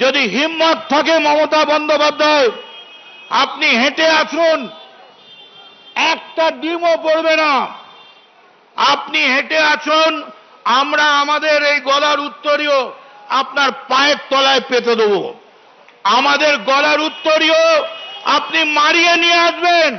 যদি হিম্মত থাকে মমতা বন্দ্যোপাধ্যায়, আপনি হেঁটে আসুন, একটা ডিমও পড়বে না। আপনি হেঁটে আসুন, আমরা আমাদের এই গলার উত্তরীয় আপনার পায়ের তলায় পেতে দেব। আমাদের গলার উত্তরীয় আপনি মারিয়ে নিয়ে আসবেন।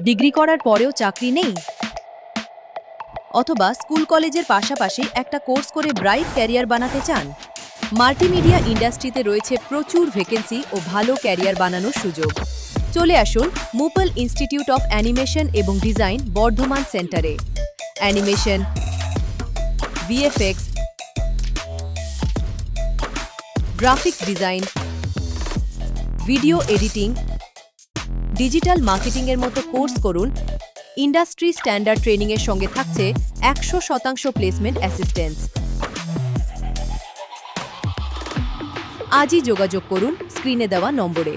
ডিগ্রি করার পরেও চাকরি নেই, অথবা স্কুল কলেজের পাশাপাশি একটা কোর্স করে ব্রাইট ক্যারিয়ার বানাতে চান? মাল্টিমিডিয়া ইন্ডাস্ট্রিতে রয়েছে প্রচুর ভ্যাকেন্সি ও ভালো ক্যারিয়ার বানানোর সুযোগ। চলে আসুন মুপল ইনস্টিটিউট অফ অ্যানিমেশন এবং ডিজাইন বর্ধমান সেন্টারে। Animation, VFX, graphics design, video editing, digital মার্কেটিংয়ের মতো কোর্স করুন। ইন্ডাস্ট্রি স্ট্যান্ডার্ড ট্রেনিংয়ের সঙ্গে থাকছে 100% প্লেসমেন্ট অ্যাসিস্ট্যান্স। আজই যোগাযোগ করুন স্ক্রিনে দেওয়া নম্বরে।